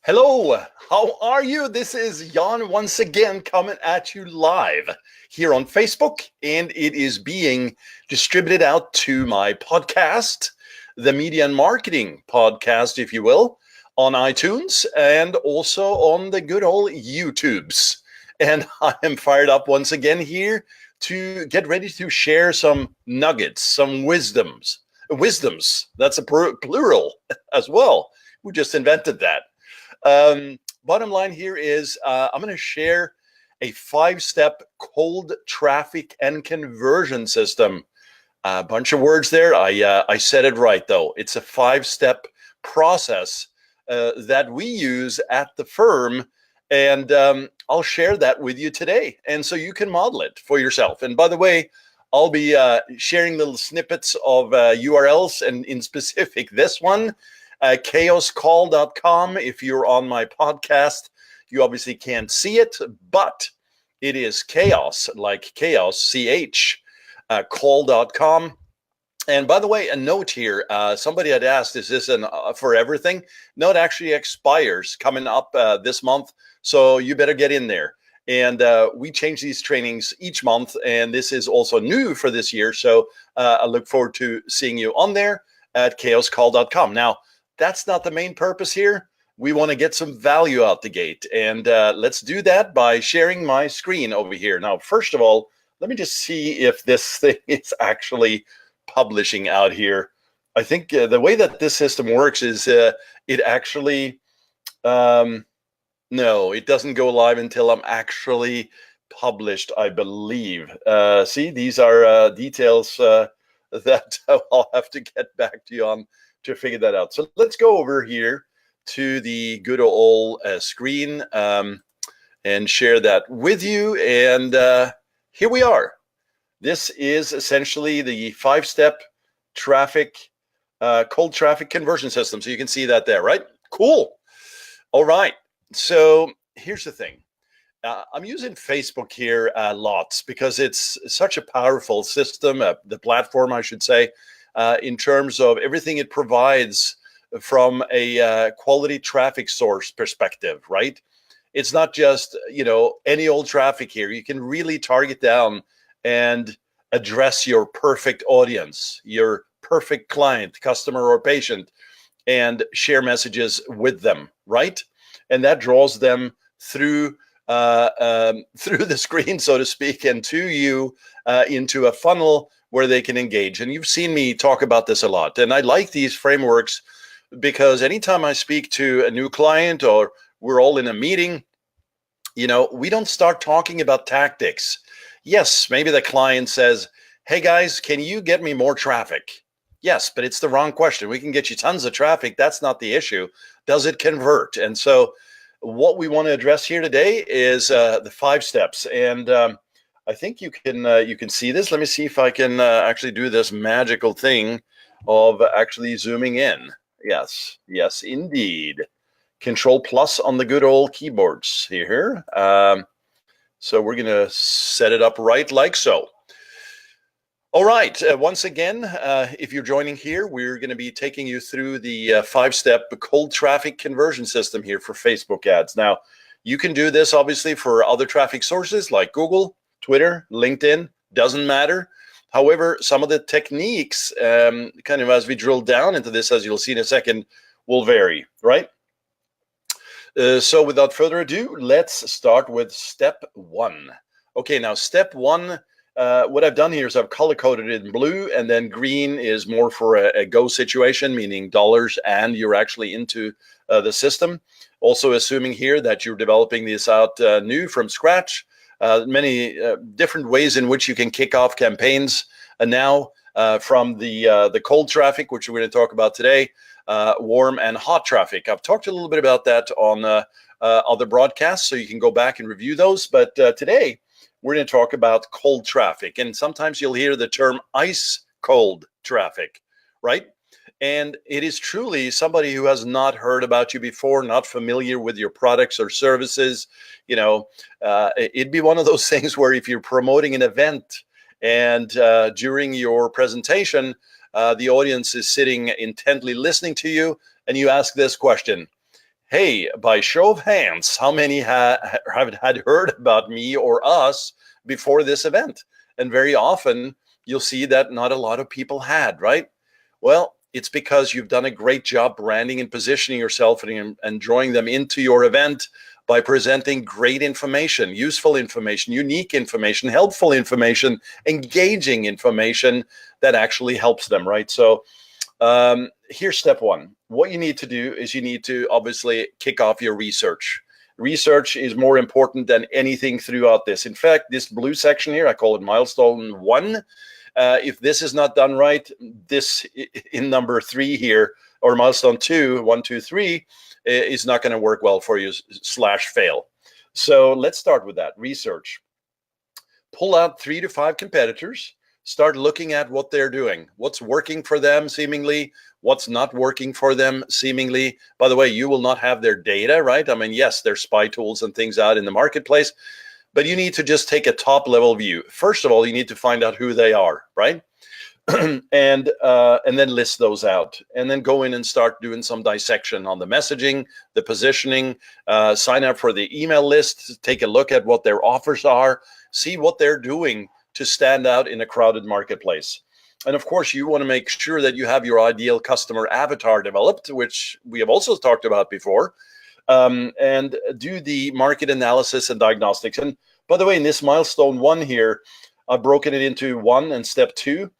Hello, how are you? This is Jan once again coming at you live here on Facebook, and it is being distributed out to my podcast, the Media and Marketing Podcast, if you will, on iTunes and also on the good old YouTubes. And I am fired up once again here to get ready to share some nuggets, some wisdoms. Wisdoms, that's a plural as well. We just invented that. Bottom line here is I'm going to share a 5-step cold traffic and conversion system. A bunch of words there. I said it right, though. It's a 5-step process that we use at the firm. And I'll share that with you today. And so you can model it for yourself. And by the way, I'll be sharing little snippets of URLs, and in specific, this one. Chaoscall.com. If you're on my podcast, you obviously can't see it, but it is chaos, like chaos, CH, call.com. And by the way, a note here, somebody had asked, is this an for everything? No, it actually expires coming up this month, so you better get in there. And we change these trainings each month, and this is also new for this year, so I look forward to seeing you on there at chaoscall.com. Now, that's not the main purpose here. We want to get some value out the gate. And let's do that by sharing my screen over here. Now, first of all, let me just see if this thing is actually publishing out here. I think the way that this system works is it actually, no, it doesn't go live until I'm actually published, I believe. See, these are details that I'll have to get back to you on to figure that out. So let's go over here to the good old screen and share that with you. And here we are. This is essentially the 5-step traffic, cold traffic conversion system. So you can see that there, right? Cool. All right. So here's the thing. I'm using Facebook here lots because it's such a powerful system, the platform, I should say, in terms of everything it provides from a quality traffic source perspective, right? It's not just, any old traffic here. You can really target down and address your perfect audience, your perfect client, customer, or patient, and share messages with them, right? And that draws them through the screen, so to speak, and to you into a funnel where they can engage. And you've seen me talk about this a lot. And I like these frameworks because anytime I speak to a new client or we're all in a meeting, we don't start talking about tactics. Yes, maybe the client says, hey guys, can you get me more traffic? Yes, but it's the wrong question. We can get you tons of traffic. That's not the issue. Does it convert? And so what we want to address here today is the 5 steps. And I think you can see this. Let me see if I can actually do this magical thing of actually zooming in. Yes, indeed. Control plus on the good old keyboards here. So we're going to set it up right like so. All right. Once again, if you're joining here, we're going to be taking you through the 5-step cold traffic conversion system here for Facebook ads. Now, you can do this obviously for other traffic sources like Google, Twitter, LinkedIn, doesn't matter. However, some of the techniques, kind of as we drill down into this, as you'll see in a second, will vary, right? So without further ado, let's start with step 1. Okay, now step 1, what I've done here is I've color-coded it in blue, and then green is more for a go situation, meaning dollars, and you're actually into the system. Also assuming here that you're developing this out new from scratch. Many different ways in which you can kick off campaigns now from the cold traffic, which we're going to talk about today, warm and hot traffic. I've talked a little bit about that on other broadcasts, so you can go back and review those. But today, we're going to talk about cold traffic. And sometimes you'll hear the term ice cold traffic, right? And it is truly somebody who has not heard about you before, not familiar with your products or services. It'd be one of those things where if you're promoting an event and during your presentation, the audience is sitting intently listening to you, and you ask this question: hey, by show of hands, how many have had heard about me or us before this event? And very often you'll see that not a lot of people had, right? Well, it's because you've done a great job branding and positioning yourself and drawing them into your event by presenting great information, useful information, unique information, helpful information, engaging information that actually helps them, right? So here's step one. What you need to do is you need to obviously kick off your research. Research is more important than anything throughout this. In fact, this blue section here, I call it milestone 1. If this is not done right, this in number 3 here, or milestone 2, 1, 2, 3, is not going to work well for you / fail. So let's start with that. Research. Pull out 3 to 5 competitors. Start looking at what they're doing, what's working for them seemingly, what's not working for them seemingly. By the way, you will not have their data, right? I mean, yes, there's spy tools and things out in the marketplace, but you need to just take a top level view. First of all, you need to find out who they are, right? and then list those out, and then go in and start doing some dissection on the messaging, the positioning, sign up for the email list, take a look at what their offers are, see what they're doing to stand out in a crowded marketplace. And of course, you want to make sure that you have your ideal customer avatar developed, which we have also talked about before, and do the market analysis and diagnostics. And by the way, in this milestone 1 here, I've broken it into 1 and step 2.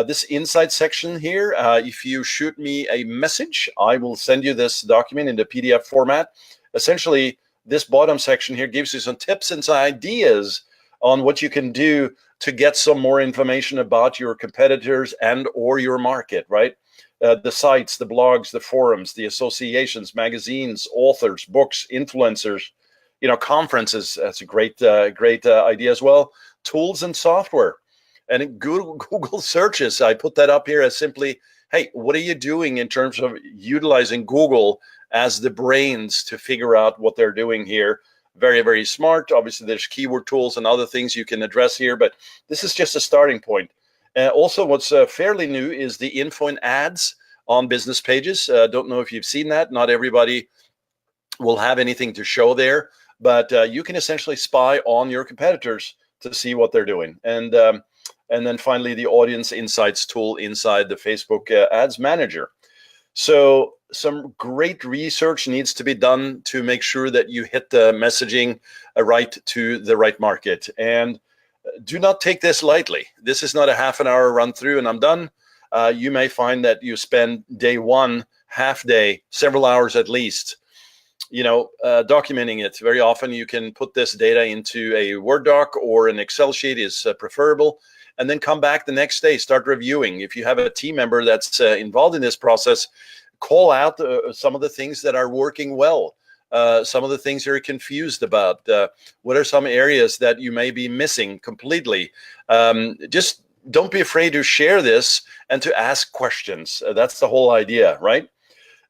This insight section here, if you shoot me a message, I will send you this document in the PDF format. Essentially, this bottom section here gives you some tips and some ideas on what you can do to get some more information about your competitors and or your market, right? The sites, the blogs, the forums, the associations, magazines, authors, books, influencers, conferences. That's a great idea as well. Tools and software. And in Google searches, I put that up here as simply, hey, what are you doing in terms of utilizing Google as the brains to figure out what they're doing here? Very, very smart. Obviously, there's keyword tools and other things you can address here, but this is just a starting point. Also, what's fairly new is the info and ads on business pages. Don't know if you've seen that. Not everybody will have anything to show there, but you can essentially spy on your competitors to see what they're doing. And then finally, the audience insights tool inside the Facebook Ads Manager. So some great research needs to be done to make sure that you hit the messaging right to the right market. And do not take this lightly. This is not a half an hour run through and I'm done. You may find that you spend day 1, half day, several hours at least, documenting it. Very often you can put this data into a Word doc or an Excel sheet is preferable, and then come back the next day, start reviewing. If you have a team member that's involved in this process, call out some of the things that are working well, some of the things you're confused about. What are some areas that you may be missing completely? Just don't be afraid to share this and to ask questions. That's the whole idea, right?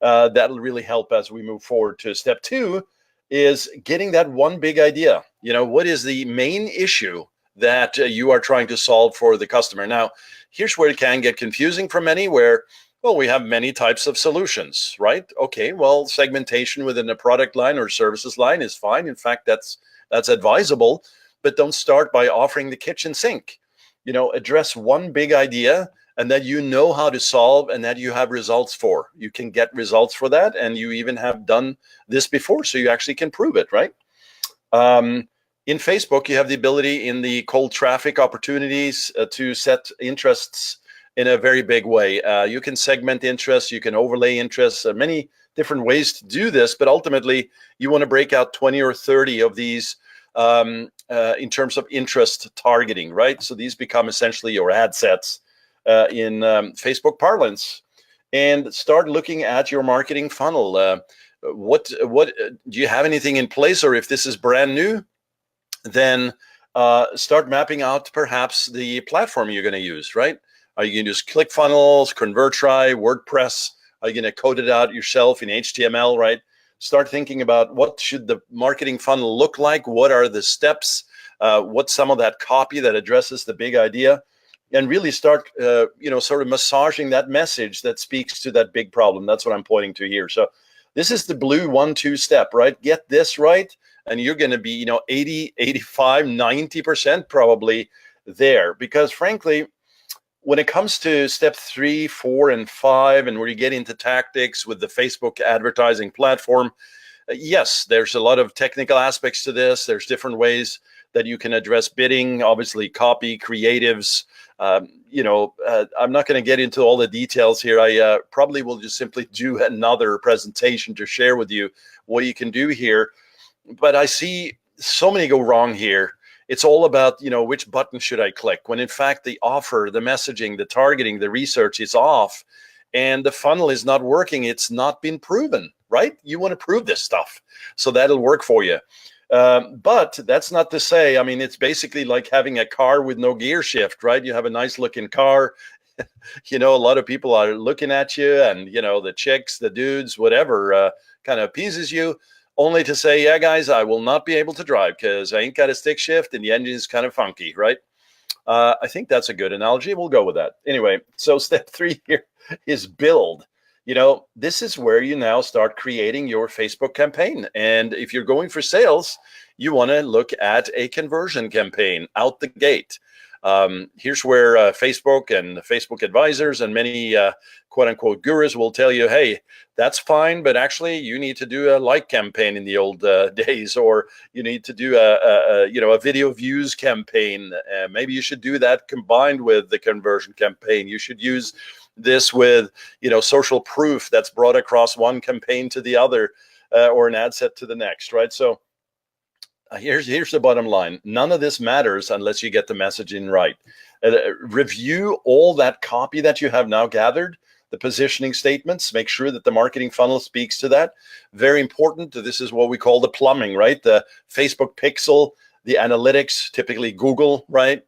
That'll really help as we move forward to step 2 is getting that one big idea. What is the main issue that you are trying to solve for the customer? Now, here's where it can get confusing for many, where, well, we have many types of solutions, right? Okay, well, segmentation within a product line or services line is fine. In fact, that's advisable, but don't start by offering the kitchen sink. Address one big idea and that you know how to solve and that you have results for. You can get results for that, and you even have done this before, so you actually can prove it, right? In Facebook, you have the ability in the cold traffic opportunities to set interests in a very big way. You can segment interests, you can overlay interests, many different ways to do this, but ultimately you want to break out 20 or 30 of these in terms of interest targeting, right? So these become essentially your ad sets in Facebook parlance, and start looking at your marketing funnel. What do you have anything in place, or if this is brand new, then start mapping out perhaps the platform you're going to use, right? Are you going to use ClickFunnels, ConvertRight, WordPress? Are you going to code it out yourself in HTML, right? Start thinking about what should the marketing funnel look like? What are the steps? What's some of that copy that addresses the big idea? And really start, sort of massaging that message that speaks to that big problem. That's what I'm pointing to here. So This is the blue 1-2 step, right? Get this right, and you're going to be, 80, 85, 90% probably there. Because frankly, when it comes to step 3, 4, and 5, and where you get into tactics with the Facebook advertising platform, yes, there's a lot of technical aspects to this. There's different ways that you can address bidding, obviously copy, creatives. I'm not going to get into all the details here. I probably will just simply do another presentation to share with you what you can do here. But I see so many go wrong here. It's all about, which button should I click, when in fact the offer, the messaging, the targeting, the research is off and the funnel is not working. It's not been proven, right? You want to prove this stuff so that'll work for you. But that's not to say, it's basically like having a car with no gear shift, right? You have a nice looking car. A lot of people are looking at you and, the chicks, the dudes, whatever, kind of appeases you, only to say, yeah, guys, I will not be able to drive because I ain't got a stick shift and the engine is kind of funky, right? I think that's a good analogy. We'll go with that. Anyway, so step 3 here is build. This is where you now start creating your Facebook campaign. And if you're going for sales, you want to look at a conversion campaign out the gate. Here's where Facebook and Facebook advisors and many quote unquote gurus will tell you, hey, that's fine, but actually you need to do a like campaign in the old days, or you need to do a video views campaign. Maybe you should do that combined with the conversion campaign. You should use this with, social proof that's brought across one campaign to the other, or an ad set to the next, right? So here's the bottom line. None of this matters unless you get the messaging right. Review all that copy that you have now gathered, the positioning statements, make sure that the marketing funnel speaks to that. Very important. This is what we call the plumbing, right? The Facebook pixel, the analytics, typically Google, right?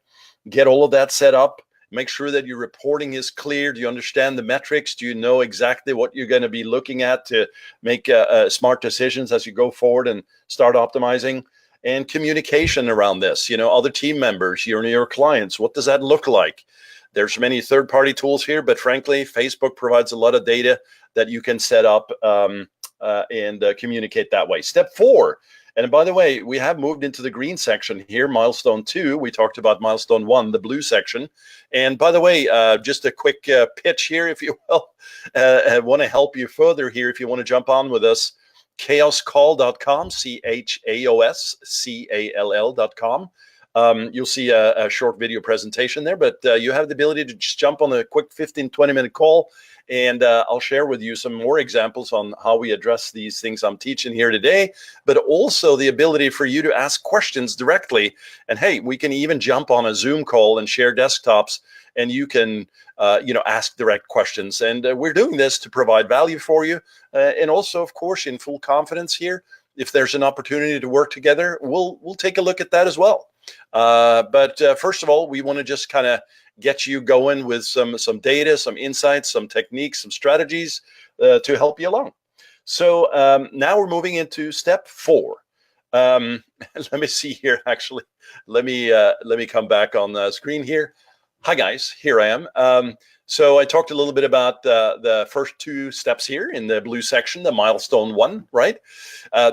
Get all of that set up. Make sure that your reporting is clear. Do you understand the metrics? Do you know exactly what you're going to be looking at to make smart decisions as you go forward and start optimizing? And communication around this, other team members, your clients, what does that look like? There's many third-party tools here, but frankly, Facebook provides a lot of data that you can set up and communicate that way. Step 4, and by the way, we have moved into the green section here, milestone 2. We talked about milestone 1, the blue section. And by the way, just a quick pitch here, if you will. I want to help you further here if you want to jump on with us. chaoscall.com, CHAOSCALL.com. You'll see a short video presentation there, but you have the ability to just jump on a quick 15-20 minute call, and I'll share with you some more examples on how we address these things I'm teaching here today, but also the ability for you to ask questions directly. And hey, we can even jump on a Zoom call and share desktops, and you can ask direct questions. And we're doing this to provide value for you, and also, of course, in full confidence here. If there's an opportunity to work together, we'll take a look at that as well. But first of all, we want to just kind of get you going with some data, some insights, some techniques, some strategies to help you along. So now we're moving into step 4. Let me see here. Actually, let me come back on the screen here. Hi guys, here I am. So I talked a little bit about the first 2 steps here in the blue section, the milestone 1, right?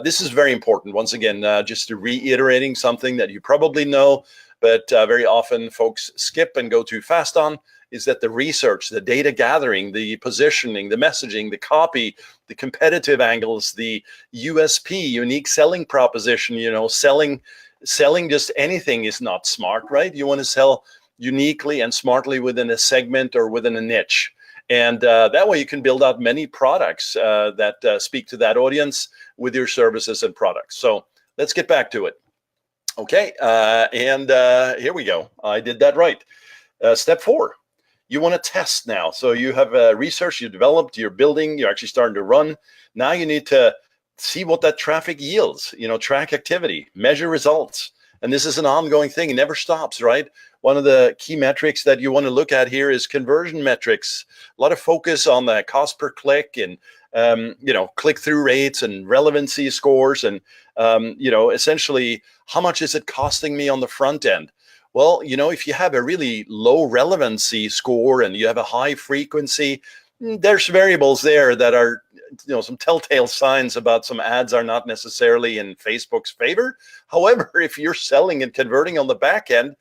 This is very important. Once again, just reiterating something that you probably know, but very often folks skip and go too fast on, is that the research, the data gathering, the positioning, the messaging, the copy, the competitive angles, the USP, unique selling proposition, selling just anything is not smart, right? You want to sell uniquely and smartly within a segment or within a niche. And that way you can build out many products that speak to that audience with your services and products. So let's get back to it. Okay, and here we go. I did that right. Step 4, you want to test now. So you have research, you developed, you're building, you're actually starting to run. Now you need to see what that traffic yields, track activity, measure results. And this is an ongoing thing. It never stops, right? One of the key metrics that you want to look at here is conversion metrics. A lot of focus on the cost per click and, click-through rates and relevancy scores. And, essentially, how much is it costing me on the front end? Well, if you have a really low relevancy score and you have a high frequency, there's variables there that are some telltale signs about some ads are not necessarily in Facebook's favor. However, if you're selling and converting on the back end,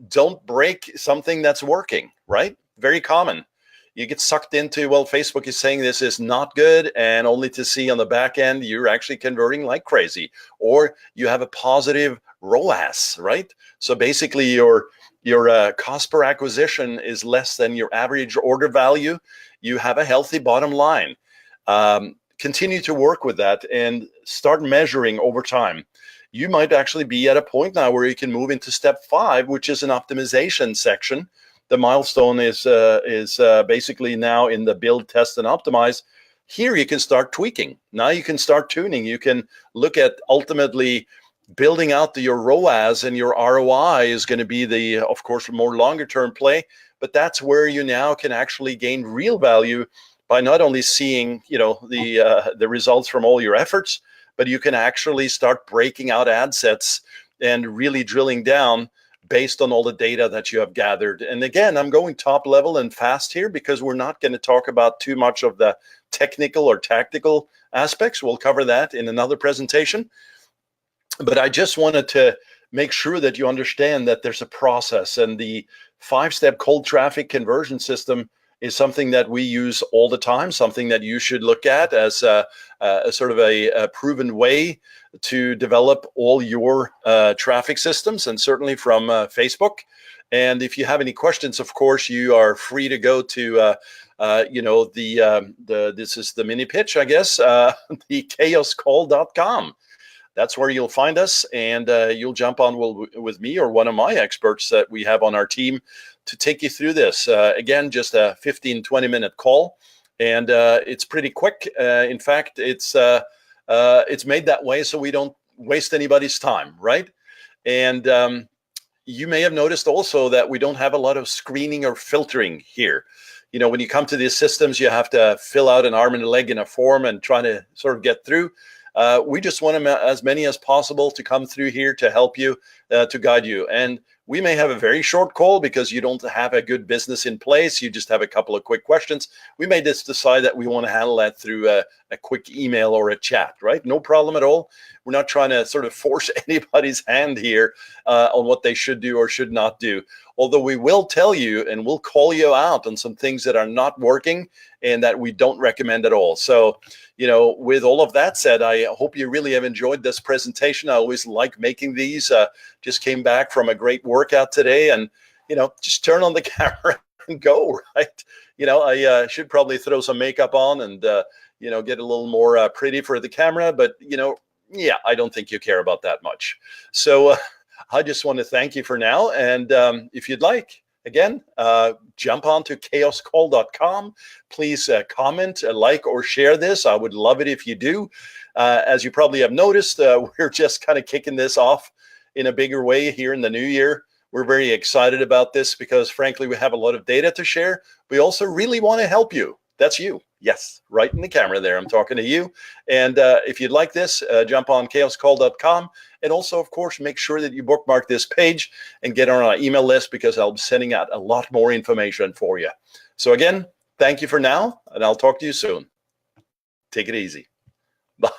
don't break something that's working, right? Very common. You get sucked into, well, Facebook is saying this is not good, and only to see on the back end you're actually converting like crazy, or you have a positive ROAS, right? So basically your cost per acquisition is less than your average order value. You have a healthy bottom line. Continue to work with that and start measuring over time. You might actually be at a point now where you can move into step 5, which is an optimization section. The milestone is basically now in the build, test, and optimize. Here you can start tweaking. Now you can start tuning. You can look at ultimately building out your ROAS, and your ROI is going to be the, of course, more longer term play. But that's where you now can actually gain real value by not only seeing the results from all your efforts, but you can actually start breaking out ad sets and really drilling down based on all the data that you have gathered. And again, I'm going top level and fast here because we're not going to talk about too much of the technical or tactical aspects. We'll cover that in another presentation. But I just wanted to make sure that you understand that there's a process, and the 5-step cold traffic conversion system is something that we use all the time, something that you should look at as a sort of a proven way to develop all your traffic systems, and certainly from Facebook. And if you have any questions, of course, you are free to go to this is the mini pitch, I guess, the chaoscall.com. That's where you'll find us, and you'll jump on with me or one of my experts that we have on our team to take you through this. Again, just a 15-20 minute call, and it's pretty quick. In fact, it's made that way so we don't waste anybody's time, right? And you may have noticed also that we don't have a lot of screening or filtering here. When you come to these systems, you have to fill out an arm and a leg in a form and try to sort of get through. We just want as many as possible to come through here to help you, to guide you. And we may have a very short call because you don't have a good business in place. You just have a couple of quick questions. We may just decide that we want to handle that through a quick email or a chat, right? No problem at all. We're not trying to sort of force anybody's hand here on what they should do or should not do. Although we will tell you and we'll call you out on some things that are not working and that we don't recommend at all. So, with all of that said, I hope you really have enjoyed this presentation. I always like making these. Just came back from a great workout today, and, just turn on the camera and go, right? I should probably throw some makeup on and, get a little more pretty for the camera, but, yeah, I don't think you care about that much. So I just want to thank you for now. And if you'd like, again, jump on to chaoscall.com. Please comment, like, or share this. I would love it if you do. As you probably have noticed, we're just kind of kicking this off in a bigger way here in the new year. We're very excited about this because, frankly, we have a lot of data to share. We also really want to help you. That's you. Yes, right in the camera there. I'm talking to you. And if you'd like this, jump on chaoscall.com. And also, of course, make sure that you bookmark this page and get on our email list because I'll be sending out a lot more information for you. So again, thank you for now, and I'll talk to you soon. Take it easy.